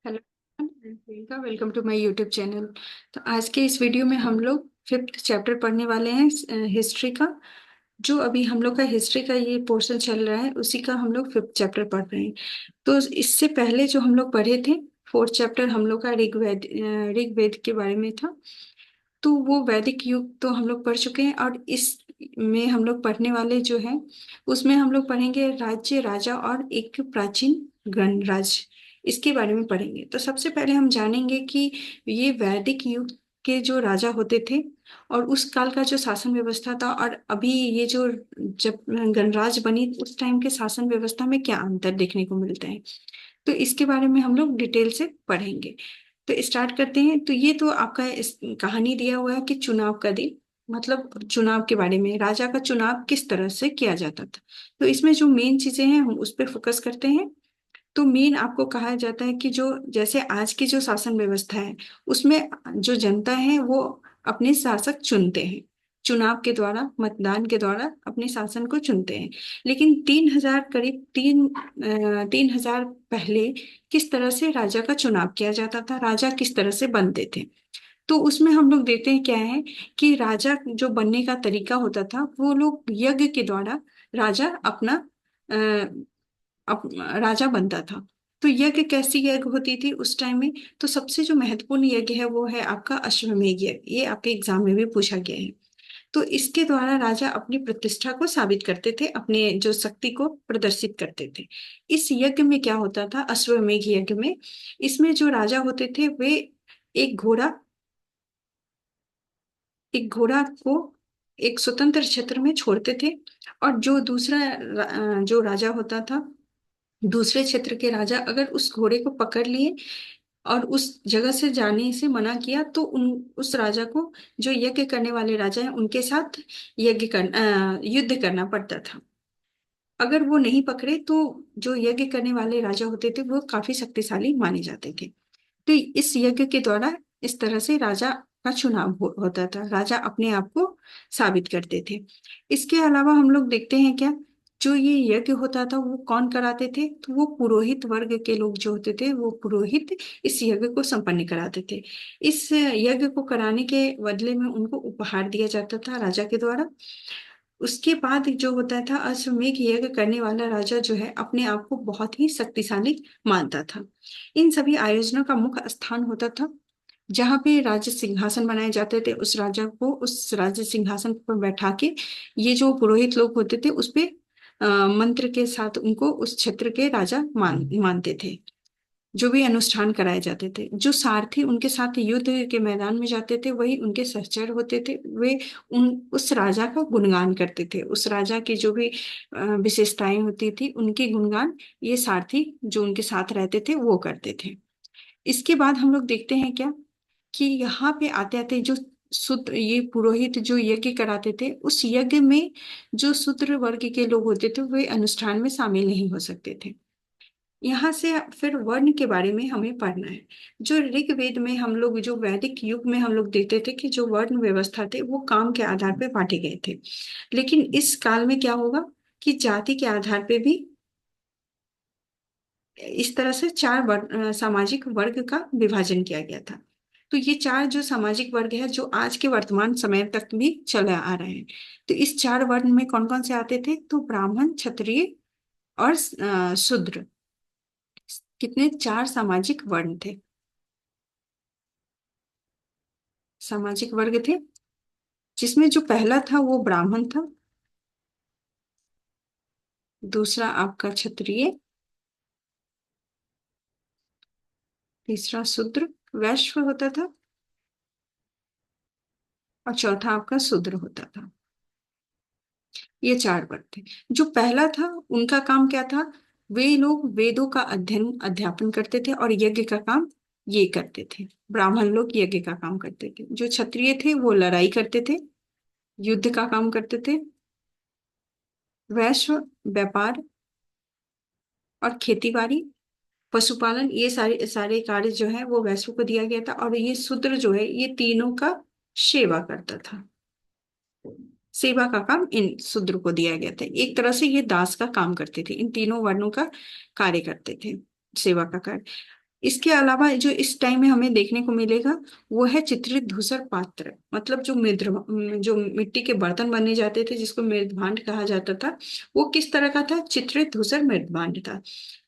Hello, Priyanka. Welcome to my YouTube channel. तो आज के इस वीडियो में हम लोग फिफ्थ चैप्टर पढ़ने वाले हैं हिस्ट्री का। जो अभी हम लोग का हिस्ट्री का ये पोर्शन चल रहा है उसी का हम लोग फिफ्थ चैप्टर पढ़ रहे हैं। तो इससे पहले जो हम लोग पढ़े थे फोर्थ चैप्टर हम लोग का ऋग्वेद के बारे में था। तो वो वैदिक युग तो हम लोग पढ़ चुके हैं, और इस में हम लोग पढ़ने वाले जो है उसमें हम लोग पढ़ेंगे राज्य, राजा और एक प्राचीन गणराज्य। इसके बारे में पढ़ेंगे। तो सबसे पहले हम जानेंगे कि ये वैदिक युग के जो राजा होते थे और उस काल का जो शासन व्यवस्था था, और अभी ये जो जब गणराज्य बनी उस टाइम के शासन व्यवस्था में क्या अंतर देखने को मिलता है। तो इसके बारे में हम लोग डिटेल से पढ़ेंगे। तो स्टार्ट करते हैं। तो ये तो आपका इस कहानी दिया हुआ है कि चुनाव का दिन, मतलब चुनाव के बारे में, राजा का चुनाव किस तरह से किया जाता था। तो इसमें जो मेन चीजें हैं हम उस पर फोकस करते हैं। तो मेन आपको कहा जाता है कि जो जैसे आज की जो शासन व्यवस्था है उसमें जो जनता है वो अपने शासक चुनते हैं। चुनाव के द्वारा, मतदान के द्वारा अपने शासन को चुनते हैं। लेकिन 3,000 करीब 3,000 पहले किस तरह से राजा का चुनाव किया जाता था, राजा किस तरह से बनते थे। तो उसमें हम लोग देखते हैं क्या है कि राजा जो बनने का तरीका होता था वो लोग यज्ञ के द्वारा राजा अपना अ, राजा बनता था। तो यज्ञ कैसी यज्ञ होती थी उस टाइम में। तो सबसे जो महत्वपूर्ण यज्ञ है वो है आपका अश्वमेध यज्ञ। ये आपके एग्जाम में भी पूछा गया है। तो इसके द्वारा राजा अपनी प्रतिष्ठा को साबित करते थे, अपने जो शक्ति को प्रदर्शित करते थे। इस यज्ञ में क्या होता था, अश्वमेध यज्ञ में, इसमें जो राजा होते थे वे एक घोड़ा एक घोड़ा को एक स्वतंत्र क्षेत्र में छोड़ते थे। और जो दूसरा जो राजा होता था, दूसरे क्षेत्र के राजा अगर उस घोड़े को पकड़ लिए और उस जगह से जाने से मना किया तो उस राजा को, जो यज्ञ करने वाले राजा हैं, उनके साथ युद्ध करना पड़ता था। अगर वो नहीं पकड़े तो जो यज्ञ करने वाले राजा होते थे वो काफी शक्तिशाली माने जाते थे। तो इस यज्ञ के द्वारा इस तरह से राजा का चुनाव होता था, राजा अपने आप को साबित करते थे। इसके अलावा हम लोग देखते हैं क्या, जो ये यज्ञ होता था वो कौन कराते थे, तो वो पुरोहित वर्ग के लोग जो होते थे वो पुरोहित इस यज्ञ को संपन्न कराते थे। इस यज्ञ को कराने के बदले में उनको उपहार दिया जाता था राजा के द्वारा। उसके बाद जो होता था, अश्वमेध यज्ञ करने वाला राजा जो है अपने आप को बहुत ही शक्तिशाली मानता था। इन सभी आयोजनों का मुख्य स्थान होता था जहाँ पे राज्य सिंहासन बनाए जाते थे। उस राजा को उस राज्य सिंहासन पर बैठा के ये जो पुरोहित लोग होते थे उस पे मंत्र के साथ उनको उस क्षेत्र के राजा मानते थे। जो भी अनुष्ठान कराए जाते थे, जो सारथी उनके साथ युद्ध के मैदान में जाते थे वही उनके सहचर होते थे। वे उन उस राजा का गुणगान करते थे। उस राजा की जो भी विशेषताएं होती थी उनके गुणगान ये सारथी जो उनके साथ रहते थे वो करते थे। इसके बाद हम लोग देखते हैं क्या, कि यहाँ पे आते आते जो शूद्र, ये पुरोहित जो यज्ञ कराते थे उस यज्ञ में जो शूद्र वर्ग के लोग होते थे वे अनुष्ठान में शामिल नहीं हो सकते थे। यहाँ से फिर वर्ण के बारे में हमें पढ़ना है। जो ऋग्वेद में हम लोग, जो वैदिक युग में हम लोग देखते थे कि जो वर्ण व्यवस्था थे वो काम के आधार पे बांटे गए थे। लेकिन इस काल में क्या होगा कि जाति के आधार पे भी इस तरह से चार सामाजिक वर्ग का विभाजन किया गया था। तो ये चार जो सामाजिक वर्ग है जो आज के वर्तमान समय तक भी चले आ रहे हैं। तो इस चार वर्ण में कौन कौन से आते थे, तो ब्राह्मण, क्षत्रिय और शूद्र। कितने, चार सामाजिक वर्ण थे, सामाजिक वर्ग थे। जिसमें जो पहला था वो ब्राह्मण था, दूसरा आपका क्षत्रिय, तीसरा शूद्र, वैश्य होता था, और चौथा आपका शूद्र होता था। ये चार वर्ग थे। जो पहला था उनका काम क्या था, वे लोग वेदों का अध्ययन अध्यापन करते थे और यज्ञ का काम ये करते थे। ब्राह्मण लोग यज्ञ का काम करते थे। जो क्षत्रिय थे वो लड़ाई करते थे, युद्ध का काम करते थे। वैश्य व्यापार और खेती बाड़ी, पशुपालन, ये सारे सारे कार्य जो है वो वैश्य को दिया गया था। और ये शूद्र जो है ये तीनों का सेवा करता था। सेवा का काम इन शूद्र को दिया गया था। एक तरह से ये दास का काम करते थे, इन तीनों वर्णों का कार्य करते थे, सेवा का कार्य। इसके अलावा जो इस टाइम में हमें देखने को मिलेगा वो है चित्रित धूसर पात्र, मतलब जो जो मिट्टी के बर्तन बने जाते थे जिसको मृद भांड कहा जाता था, वो किस तरह का था? चित्रित धूसर मृद भांड था,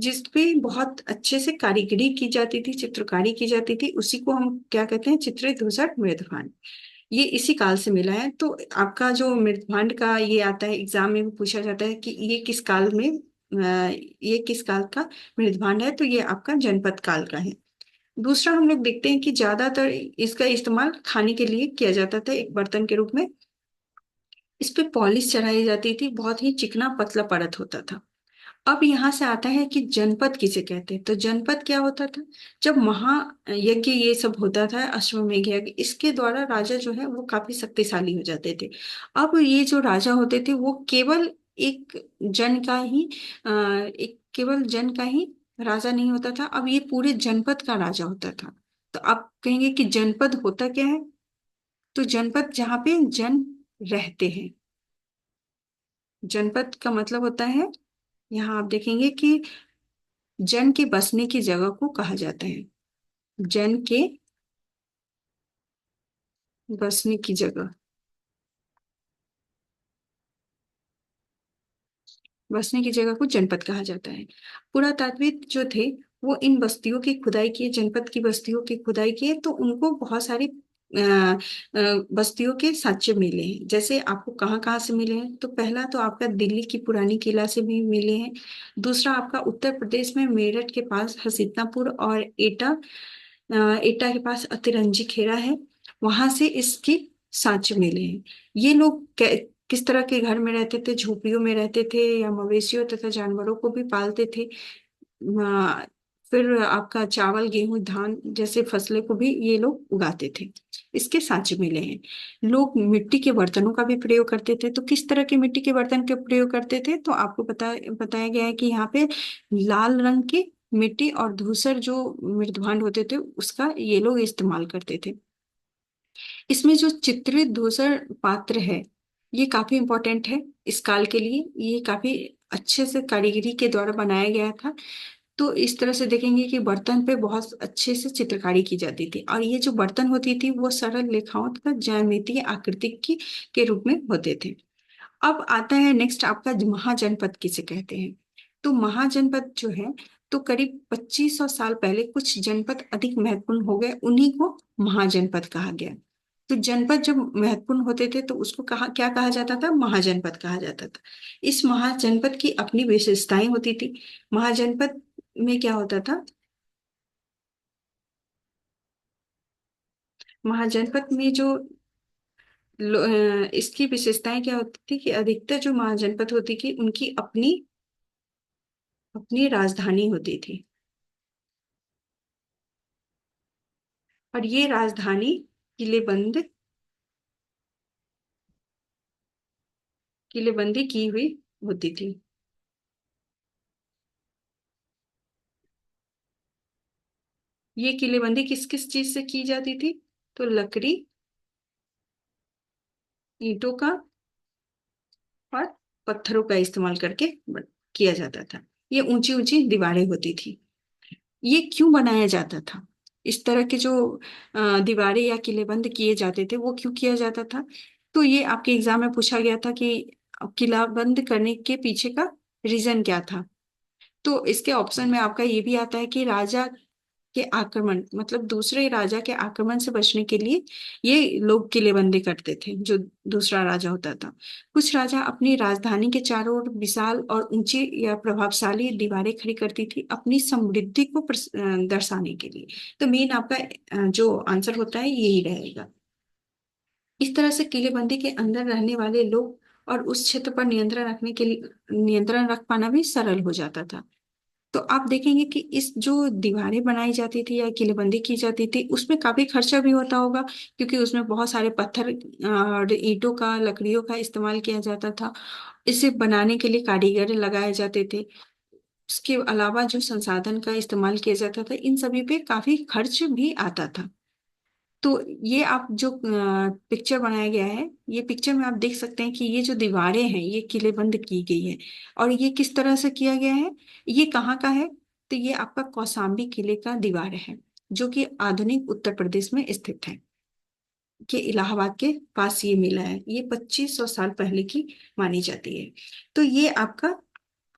जिसपे बहुत अच्छे से कारीगरी की जाती थी, चित्रकारी की जाती थी, उसी को हम क्या कहते हैं? चित्रित धूसर मृद भांड। ये इसी काल से मिला है। तो आपका जो मृद भांड का ये आता है, एग्जाम में भी पूछा जाता है कि ये किस काल में ये किस काल का मृद भांड है? तो ये आपका जनपद काल का है। दूसरा हम लोग देखते हैं कि ज्यादातर इसका इस्तेमाल खाने के लिए किया जाता था एक बर्तन के रूप में। इस पे पॉलिश चढ़ाई जाती थी, बहुत ही चिकना पतला परत होता था। अब यहाँ से आता है कि जनपद किसे कहते हैं। तो जनपद क्या होता था? जब महायज्ञ ये सब होता था, अश्वमेध यज्ञ, इसके द्वारा राजा जो है वो काफी शक्तिशाली हो जाते थे। अब ये जो राजा होते थे वो केवल एक जन का ही एक केवल जन का ही राजा नहीं होता था, अब ये पूरे जनपद का राजा होता था। तो आप कहेंगे कि जनपद होता क्या है? तो जनपद जहाँ पे जन रहते हैं, जनपद का मतलब होता है, यहाँ आप देखेंगे कि जन के बसने की जगह को कहा जाता है। जन के बसने की जगह, बसने की जगह को जनपद कहा जाता है। पुरातात्विक जो थे वो इन बस्तियों की खुदाई किए, जनपद की बस्तियों की खुदाई किए, तो उनको बहुत सारी बस्तियों के साक्ष्य मिले हैं। जैसे आपको कहाँ कहाँ से मिले हैं? तो पहला तो आपका दिल्ली की पुरानी किला से भी मिले हैं। दूसरा आपका उत्तर प्रदेश में मेरठ के पास हसीतनापुर और एटा के पास अतिरंजी खेड़ा है, वहां से इसकी साक्ष्य मिले हैं। ये लोग किस तरह के घर में रहते थे? झोपड़ियों में रहते थे या मवेशियों तथा जानवरों को भी पालते थे। आ, फिर आपका चावल गेहूं धान जैसे फसलें को भी ये लोग उगाते थे, इसके साक्ष्य मिले हैं। लोग मिट्टी के बर्तनों का भी प्रयोग करते थे। तो किस तरह के मिट्टी के बर्तन का प्रयोग करते थे? तो आपको बताया गया है कि यहाँ पे लाल रंग की मिट्टी और धूसर जो मृदभांड होते थे उसका ये लोग इस्तेमाल करते थे। इसमें जो चित्रित धूसर पात्र है ये काफी इंपॉर्टेंट है इस काल के लिए। ये काफी अच्छे से कारीगरी के द्वारा बनाया गया था। तो इस तरह से देखेंगे कि बर्तन पे बहुत अच्छे से चित्रकारी की जाती थी, और ये जो बर्तन होती थी वो सरल रेखाओं तथा ज्यामितीय आकृति की के रूप में होते थे। अब आता है नेक्स्ट आपका महाजनपद किसे कहते हैं। तो महाजनपद जो है, तो करीब 2500 साल पहले कुछ जनपद अधिक महत्वपूर्ण हो गए, उन्हीं को महाजनपद कहा गया। तो जनपद जब महत्वपूर्ण होते थे तो उसको क्या कहा जाता था? महाजनपद कहा जाता था। इस महाजनपद की अपनी विशेषताएं होती थी। महाजनपद में क्या होता था? महाजनपद में जो इसकी विशेषताएं क्या होती थी कि अधिकतर जो महाजनपद होती थी उनकी अपनी अपनी राजधानी होती थी, और ये राजधानी किलेबंद किलेबंदी की हुई होती थी। ये किलेबंदी किस किस चीज से की जाती थी? तो लकड़ी, ईंटों का और पत्थरों का इस्तेमाल करके किया जाता था। ये ऊंची ऊंची दीवारें होती थी। ये क्यों बनाया जाता था? इस तरह के जो दीवारें या किलेबंद किए जाते थे वो क्यों किया जाता था? तो ये आपके एग्जाम में पूछा गया था कि किला बंद करने के पीछे का रीजन क्या था। तो इसके ऑप्शन में आपका ये भी आता है कि राजा के आक्रमण, मतलब दूसरे राजा के आक्रमण से बचने के लिए ये लोग किलेबंदी करते थे, जो दूसरा राजा होता था। कुछ राजा अपनी राजधानी के चारों ओर विशाल और ऊंची या प्रभावशाली दीवारें खड़ी करती थी अपनी समृद्धि को दर्शाने के लिए। तो मेन आपका जो आंसर होता है यही रहेगा। इस तरह से किलेबंदी के अंदर रहने वाले लोग और उस क्षेत्र पर नियंत्रण रख पाना भी सरल हो जाता था। तो आप देखेंगे कि इस जो दीवारें बनाई जाती थी या किलेबंदी की जाती थी उसमें काफी खर्चा भी होता होगा, क्योंकि उसमें बहुत सारे पत्थर और ईंटों का लकड़ियों का इस्तेमाल किया जाता था। इसे बनाने के लिए कारीगर लगाए जाते थे। उसके अलावा जो संसाधन का इस्तेमाल किया जाता था इन सभी पे काफी खर्च भी आता था। तो ये आप जो पिक्चर बनाया गया है, ये पिक्चर में आप देख सकते हैं कि ये जो दीवारें हैं ये किलेबंद की गई है। और ये किस तरह से किया गया है? ये कहाँ का है? तो ये आपका कौशाम्बी किले का दीवार है, जो कि आधुनिक उत्तर प्रदेश में स्थित है, कि इलाहाबाद के पास ये मिला है। ये 2500 साल पहले की मानी जाती है। तो ये आपका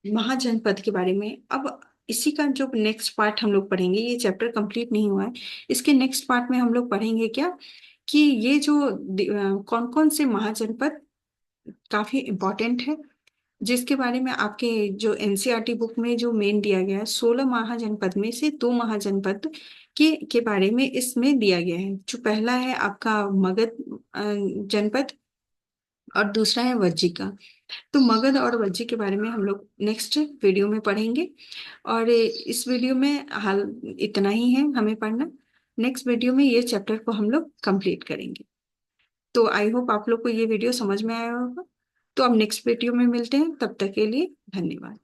महाजनपद के बारे में। अब इसी का जो नेक्स्ट पार्ट हम लोग पढ़ेंगे, ये चैप्टर कंप्लीट नहीं हुआ है, इसके नेक्स्ट पार्ट में हम लोग पढ़ेंगे क्या, कि ये जो कौन कौन से महाजनपद काफी इम्पोर्टेंट है, जिसके बारे में आपके जो एनसीईआरटी बुक में जो मेन दिया गया है, 16 महाजनपद में से 2 महाजनपद के बारे में इसमें दिया गया है। जो पहला है आपका मगध जनपद, और दूसरा है वज्जी का। तो मगध और वज्जी के बारे में हम लोग नेक्स्ट वीडियो में पढ़ेंगे। और इस वीडियो में हाल इतना ही है हमें पढ़ना। नेक्स्ट वीडियो में ये चैप्टर को हम लोग कंप्लीट करेंगे। तो आई होप आप लोग को ये वीडियो समझ में आया होगा। तो अब नेक्स्ट वीडियो में मिलते हैं, तब तक के लिए धन्यवाद।